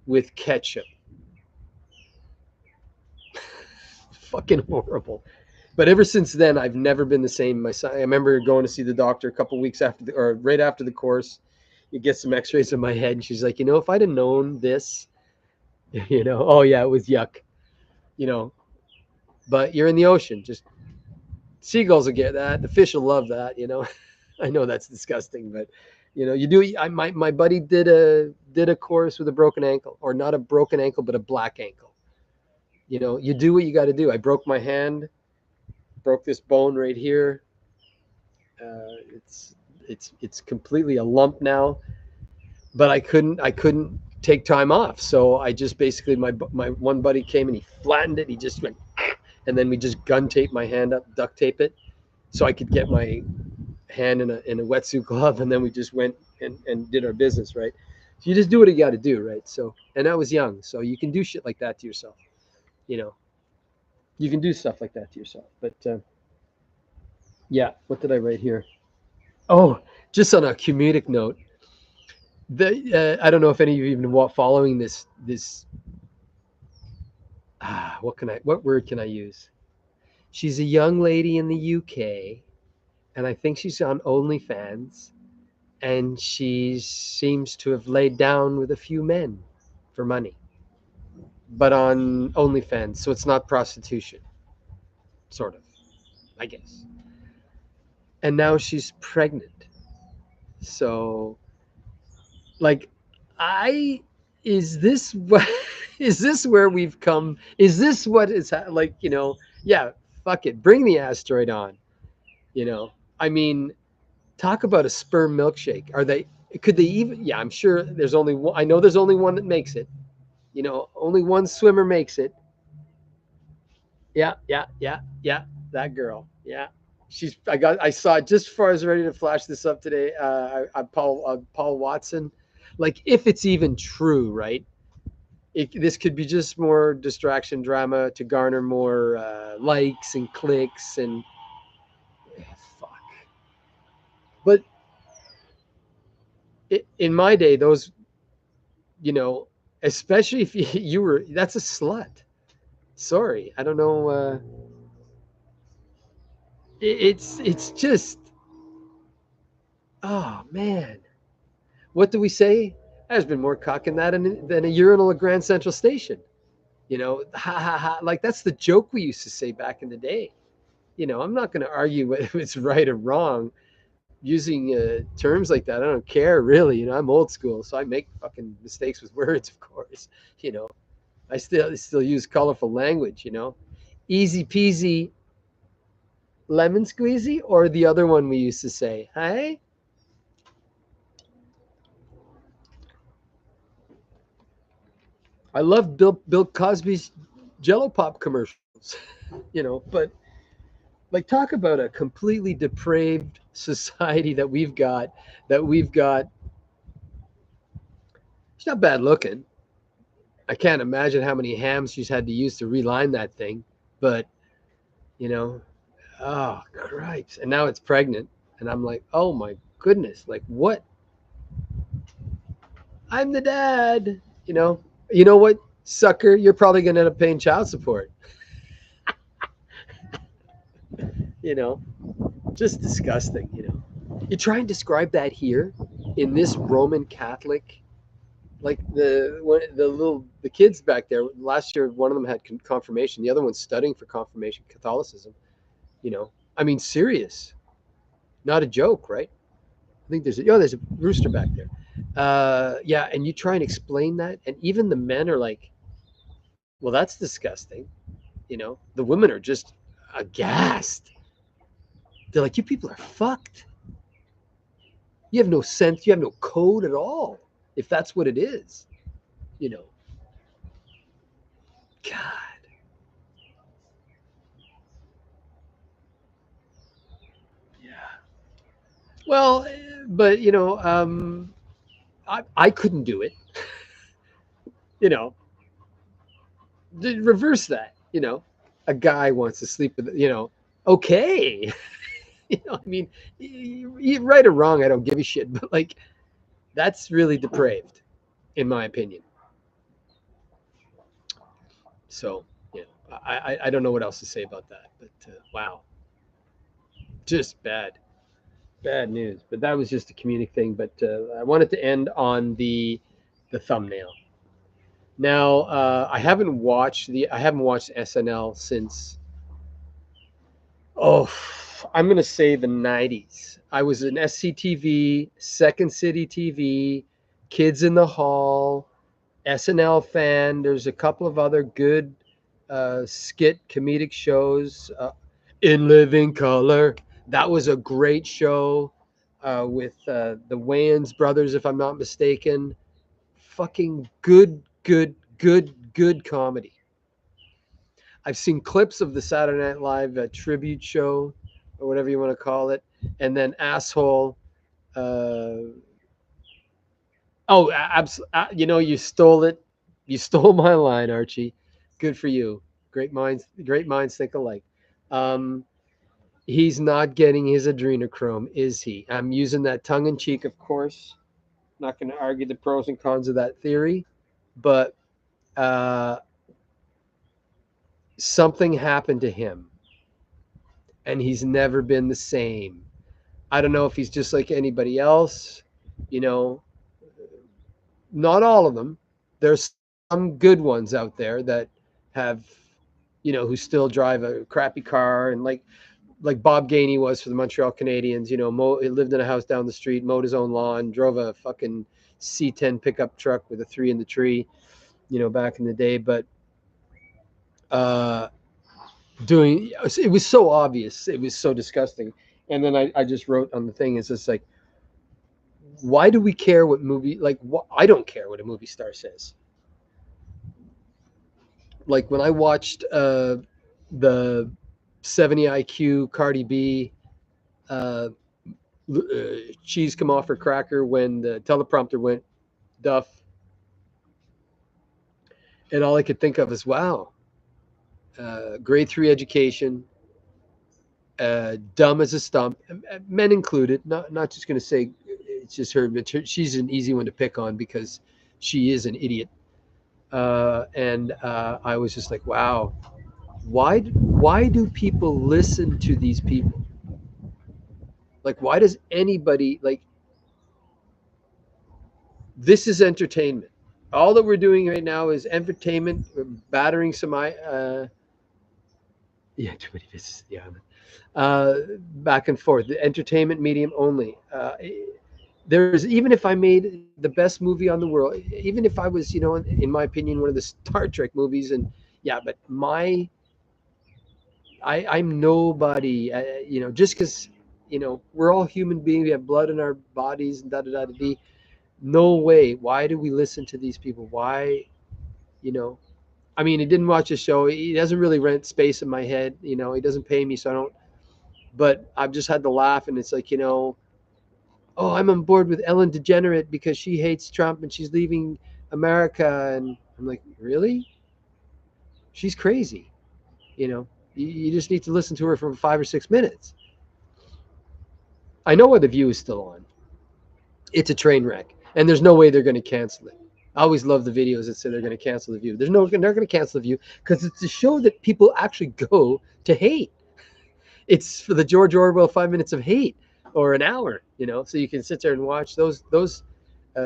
with ketchup. Fucking horrible. But ever since then, I've never been the same. My son, I remember going to see the doctor a couple weeks after or right after the course. You get some X-rays of my head, and she's like, if I'd have known this, oh yeah, it was yuck, you know. But you're in the ocean, just seagulls will get that. The fish will love that. I know that's disgusting, but you do. My buddy did a course with a broken ankle, or not a broken ankle, but a black ankle. You do what you got to do. I broke my hand, broke this bone right here. It's completely a lump now, but I couldn't take time off, so I just basically my one buddy came and he flattened it. He just went, and then we just gun tape my hand up, duct tape it, so I could get my hand in a wetsuit glove, and then we just went and did our business, right? So you just do what you got to do, right? So, and I was young, so you can do shit like that to yourself, you know. You can do stuff like that to yourself, but yeah. What did I write here? Oh, just on a comedic note, I don't know if any of you even following this. What word can I use? She's a young lady in the UK, and I think she's on OnlyFans, and she seems to have laid down with a few men for money, but on OnlyFans, so it's not prostitution, sort of, I guess. And now she's pregnant. So, like, I is this what is this where we've come? Is this what is like? Yeah, fuck it, bring the asteroid on. I mean, talk about a sperm milkshake. Are they? Could they even? Yeah, I'm sure there's only one. I know there's only one that makes it. Only one swimmer makes it. Yeah, yeah, yeah, yeah. That girl. Yeah, I saw it just before I was ready to flash this up today. Paul Watson. Like, if it's even true, right? This could be just more distraction drama to garner more likes and clicks and fuck. But in my day, those, you know, especially if you were, that's a slut. Sorry, I don't know. It's just, oh man, what do we say? There's been more cock in that than a urinal at Grand Central Station. Ha ha ha. Like, that's the joke we used to say back in the day. I'm not going to argue if it's right or wrong using terms like that. I don't care really. I'm old school, so I make fucking mistakes with words, of course. You know, I still use colorful language. Easy peasy, lemon squeezy, or the other one we used to say, hey. I love Bill Cosby's Jello Pop commercials. But like, talk about a completely depraved society that we've got. She's not bad looking. I can't imagine how many hams she's had to use to reline that thing. But, you know, oh, cripes. And now it's pregnant. And I'm like, oh my goodness. Like, what? I'm the dad. You know what, sucker? You're probably going to end up paying child support. you know, just disgusting. You try and describe that here in this Roman Catholic, like the kids back there last year, one of them had confirmation, the other one's studying for confirmation Catholicism. I mean, serious, not a joke, right? I think there's a rooster back there. Yeah, and you try and explain that, and even the men are like, well, that's disgusting. The women are just aghast. They're like, you people are fucked. You have no sense, you have no code at all, if that's what it is. God. Yeah. Well, but I couldn't do it. you know, Reverse that. A guy wants to sleep with. Okay. I mean, right or wrong, I don't give a shit. But like, That's really depraved, in my opinion. So, you know, I don't know what else to say about that, but wow, just bad news. But that was just a comedic thing. But I wanted to end on the thumbnail. Now, I haven't watched SNL since, oh, I'm gonna say the '90s. I was an SCTV, Second City TV, Kids in the Hall, SNL fan. There's a couple of other good skit comedic shows. In Living Color, that was a great show with the Wayans brothers, if I'm not mistaken. Fucking good comedy. I've seen clips of the Saturday Night Live tribute show, or whatever you want to call it, and then Asshole. Uh, you know, you stole it. You stole my line, Archie. Good for you. Great minds think alike. Um, he's not getting his adrenochrome, is he? I'm using that tongue in cheek, of course. Not going to argue the pros and cons of that theory, but uh, something happened to him, and he's never been the same. I don't know if he's just like anybody else. You know, not all of them. There's some good ones out there that have, you know, who still drive a crappy car, and like Bob Gainey was for the Montreal Canadiens. You know, he lived in a house down the street, mowed his own lawn, drove a fucking C10 pickup truck with a 3 in the tree. You know, back in the day, but uh, doing it was so obvious, it was so disgusting. And then I just wrote on the thing, it's just like, why do we care what movie, like what, I don't care what a movie star says. Like when I watched the 70 IQ Cardi B uh, cheese come off her cracker when the teleprompter went Duff, and all I could think of is, wow, grade 3 education, dumb as a stump, men included. Not just going to say it's just her, but she's an easy one to pick on because she is an idiot. And I was just like, wow, why do people listen to these people? Like, why does anybody like, this is entertainment. All that we're doing right now is entertainment. We're battering some yeah, too many visits to the island. Back and forth. The entertainment medium only. There's, even if I made the best movie on the world, even if I was, you know, in my opinion, one of the Star Trek movies, and yeah, but I'm nobody. You know, just because, you know, we're all human beings, we have blood in our bodies, and da da da da. Da. No way. Why do we listen to these people? Why, you know? I mean, he didn't watch the show. He doesn't really rent space in my head. You know, he doesn't pay me, so I don't. But I've just had to laugh, and it's like, you know, oh, I'm on board with Ellen DeGenerate because she hates Trump and she's leaving America, and I'm like, really? She's crazy. You know, you just need to listen to her for 5 or 6 minutes. I know why The View is still on. It's a train wreck, and there's no way they're going to cancel it. I always love the videos that say they're going to cancel The View. They're not going to cancel The View because it's a show that people actually go to hate. It's for the George Orwell 5 minutes of hate, or an hour, you know, so you can sit there and watch those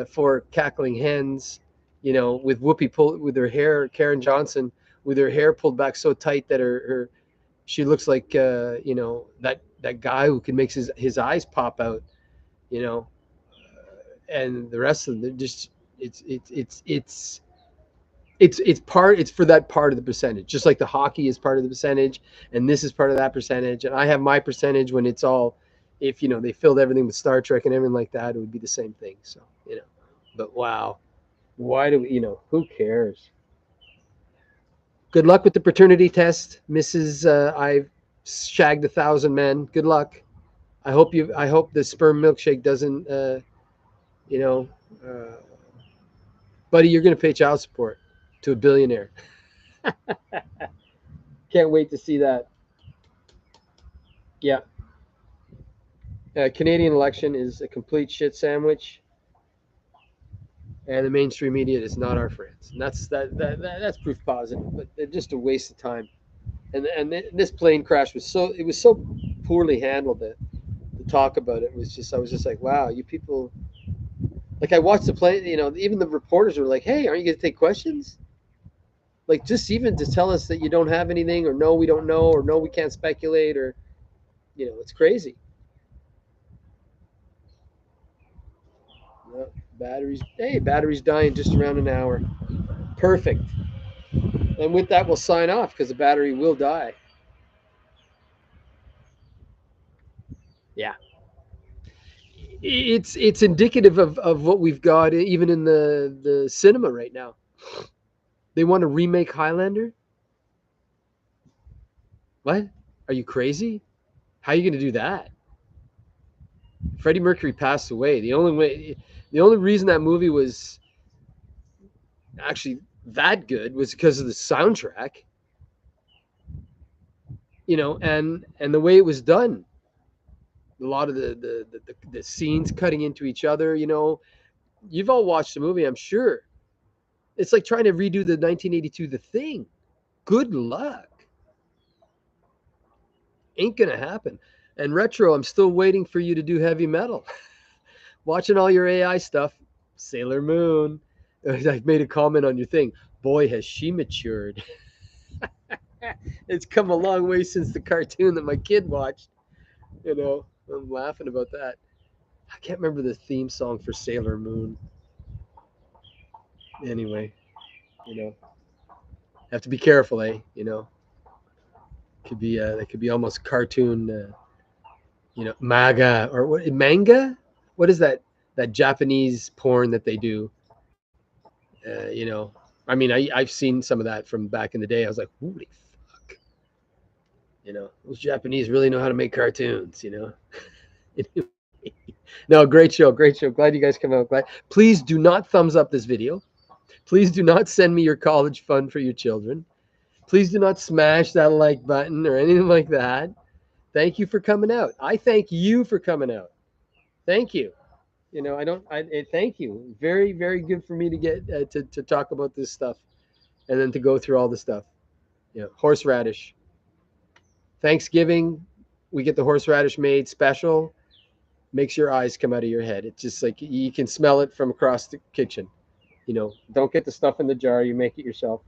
four cackling hens, you know, with Whoopi pull with her hair, Karen Johnson with her hair pulled back so tight that her she looks like you know, that guy who can make his eyes pop out, you know, and the rest of them just, it's for that part of the percentage, just like the hockey is part of the percentage, and this is part of that percentage, and I have my percentage when it's all, if you know they filled everything with Star Trek and everything like that, it would be the same thing. So, you know, but wow, why do we, you know, who cares? Good luck with the paternity test, Mrs. I've shagged 1,000 men. Good luck. I hope the sperm milkshake doesn't you know, uh, buddy, you're going to pay child support to a billionaire. Can't wait to see that. Yeah. Canadian election is a complete shit sandwich. and the mainstream media is not our friends. And that's proof positive. But they're just a waste of time. And this plane crash was so poorly handled that to talk about it was just I was just like, wow, you people. Like I watched the plane, even the reporters were like, hey, aren't you going to take questions? Like just even to tell us that you don't have anything, or no, we don't know, or no, we can't speculate, or it's crazy. No, batteries dying just around an hour. Perfect. And with that, we'll sign off because the battery will die. Yeah, it's indicative of what we've got even in the cinema right now. They want to remake Highlander. What? Are you crazy? How are you going to do that? Freddie Mercury passed away. The only reason that movie was actually that good was because of the soundtrack, and the way it was done. A lot of the scenes cutting into each other. You've all watched the movie, I'm sure. It's like trying to redo the 1982 The Thing. Good luck. Ain't gonna happen. And retro, I'm still waiting for you to do heavy metal. Watching all your AI stuff. Sailor Moon. I made a comment on your thing. Boy, has she matured. It's come a long way since the cartoon that my kid watched. I'm laughing about that. I can't remember the theme song for Sailor Moon. Anyway, you know, have to be careful, eh? That could be almost cartoon. Maga or what? Manga? What is that? That Japanese porn that they do? Uh, you know, I've seen some of that from back in the day. I was like, holy fuck! Those Japanese really know how to make cartoons. No, great show, great show. Glad you guys come out. Glad. Please do not thumbs up this video. Please do not send me your college fund for your children. Please do not smash that like button or anything like that. Thank you for coming out. I thank you for coming out. Thank you. I don't. Thank you. Very, very good for me to get to talk about this stuff, and then to go through all the stuff. Horseradish. Thanksgiving, we get the horseradish made special. Makes your eyes come out of your head. It's just like you can smell it from across the kitchen. Don't get the stuff in the jar. You make it yourself,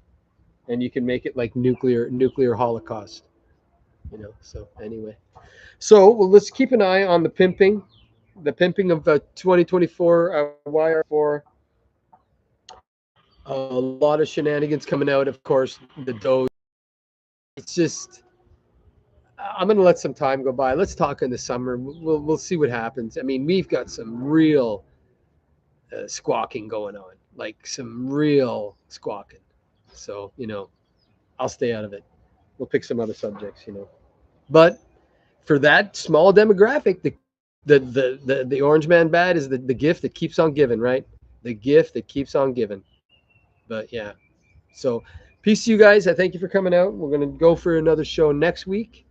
and you can make it like nuclear holocaust. So anyway, well, let's keep an eye on the pimping of 2024 YR4. A lot of shenanigans coming out, of course. The Doge. It's just I'm gonna let some time go by. Let's talk in the summer. We'll see what happens. We've got some real squawking going on, like some real squawking. So I'll stay out of it. We'll pick some other subjects. But for that small demographic, the orange man bad is the gift that keeps on giving, right? The gift that keeps on giving. But yeah, so peace to you guys. I thank you for coming out. We're gonna go for another show next week.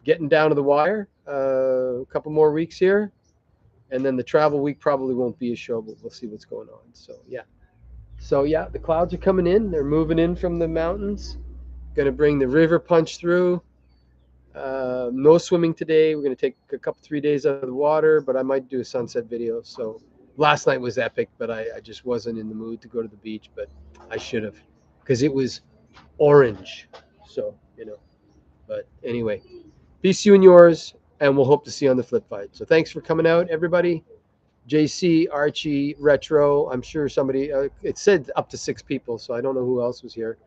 Getting down to the wire. A couple more weeks here, and then the travel week probably won't be a show, but we'll see what's going on. So yeah, the clouds are coming in. They're moving in from the mountains. Going to bring the river punch through. No swimming today. We're going to take a couple 3 days out of the water, but I might do a sunset video. So last night was epic, but I just wasn't in the mood to go to the beach, but I should have because it was orange. So. But anyway, peace to you and yours, and we'll hope to see you on the flip side. So thanks for coming out, everybody. JC, Archie, Retro. I'm sure somebody, it said up to 6 people, so I don't know who else was here.